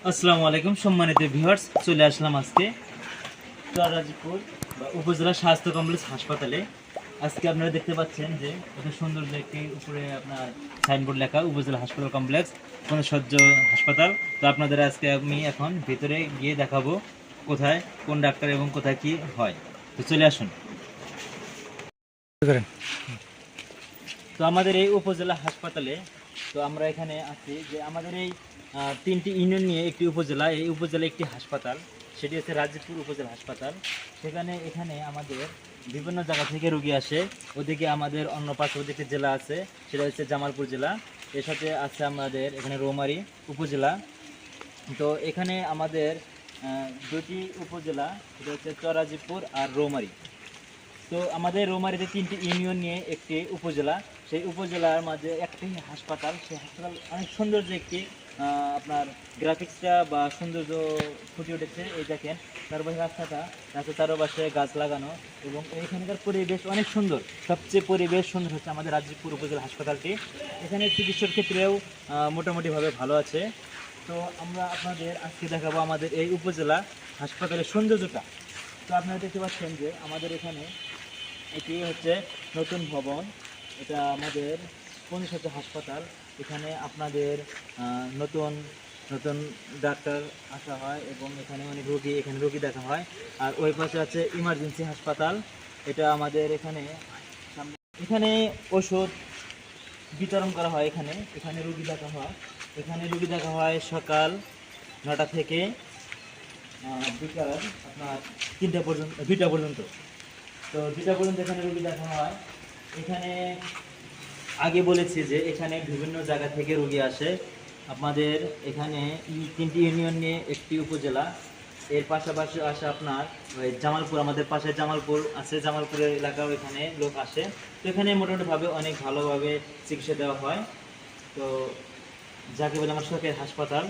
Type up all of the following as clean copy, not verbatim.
আসসালামু আলাইকুম সম্মানিত ভিউয়ার্স, চলে আসলাম আজকে চররাজপুর উপজেলা স্বাস্থ্য কমপ্লেক্স হাসপাতালে। আজকে আপনারা দেখতে পাচ্ছেন যে কত সুন্দর যে একটি উপরে আপনার সাইনবোর্ড লেখা উপজেলা হাসপাতাল কমপ্লেক্স সজ্জ হাসপাতাল। তো আপনাদের আজকে আমি এখন ভিতরে গিয়ে দেখাবো কোথায় কোন ডাক্তার এবং কোথায় কি হয়। তো চলে আসুন। তো আমাদের এই উপজেলা হাসপাতালে তো আমরা এখানে আছি যে আমাদের এই তিনটি ইউনিয়ন নিয়ে একটি উপজেলা, এই উপজেলা একটি হাসপাতাল, সেটি হচ্ছে রাজীবপুর উপজেলা হাসপাতাল। এখানে আমাদের বিভিন্ন জায়গা থেকে রোগী আসে। ওদিকে আমাদের অন্য পার্শ্ববর্তী একটি জেলা আছে, সেটা হচ্ছে জামালপুর জেলা। এর সাথে আছে আমাদের এখানে রৌমারী উপজেলা। তো এখানে আমাদের দুটি উপজেলা, সেটা হচ্ছে চররাজীবপুর আর রৌমারী। তো আমাদের রৌমারীতে তিনটি ইউনিয়ন নিয়ে একটি উপজেলা, সেই উপজেলার মাঝে একটি হাসপাতাল। সেই হাসপাতাল অনেক সৌন্দর্য একটি আপনার গ্রাফিক্সটা বা সৌন্দর্য ফুটে উঠেছে। এই দেখেন চারপাশে রাস্তার চারপাশে গাছ লাগানো এবং এখানকার পরিবেশ অনেক সুন্দর। সবচেয়ে পরিবেশ সুন্দর হচ্ছে আমাদের রাজীবপুর উপজেলা হাসপাতালটি। এখানে চিকিৎসার ক্ষেত্রেও মোটামুটিভাবে ভালো আছে। তো আমরা আপনাদের আজকে দেখাবো আমাদের এই উপজেলা হাসপাতালের সৌন্দর্যটা। তো আপনারা দেখতে পাচ্ছেন যে আমাদের এখানে এটি হচ্ছে নতুন ভবন, এটা আমাদের পঞ্চশয্যা হাসপাতাল। এখানে আপনাদের নতুন নতুন ডাক্তার আসা হয় এবং এখানে অনেক রোগী দেখা হয়। আর ওই পাশে আছে ইমার্জেন্সি হাসপাতাল, এটা আমাদের এখানে ওষুধ বিতরণ করা হয়। এখানে রোগী দেখা হয় সকাল 9টা থেকে বিকাল আপনার 3টা পর্যন্ত, 2টা পর্যন্ত। তো 2টা পর্যন্ত এখানে রোগী দেখা হয়। এখানে আগে বলেছি যে এখানে বিভিন্ন জায়গা থেকে রোগী আসে। আপনাদের এখানে তিনটি ইউনিয়ন নিয়ে একটি উপজেলা। এর পাশাপাশি আসে আপনার জামালপুর, আমাদের পাশে জামালপুর আছে, জামালপুরের এলাকাও এখানে লোক আসে। তো এখানে মোটামুটিভাবে অনেক ভালোভাবে চিকিৎসা দেওয়া হয়। তো যাকে বলে আমার সরকারি হাসপাতাল,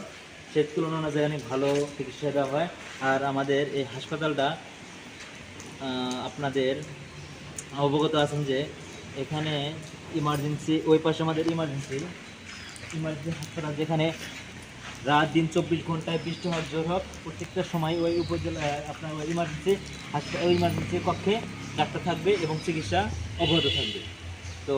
সে তুলনা অনুযায়ী অনেক ভালো চিকিৎসা দেওয়া হয়। আর আমাদের এই হাসপাতালটা আপনাদের অবগত আছেন যে এখানে ইমার্জেন্সি, ওই পাশে আমাদের ইমার্জেন্সি হাসপাতাল, যেখানে রাত দিন 24 ঘন্টায় বৃষ্টি হোক জ্বর হোক প্রত্যেকটা সময় ওই উপজেলায় আপনার ওই ইমার্জেন্সি কক্ষে ডাক্তার থাকবে এবং চিকিৎসা অব্যাহত থাকবে। তো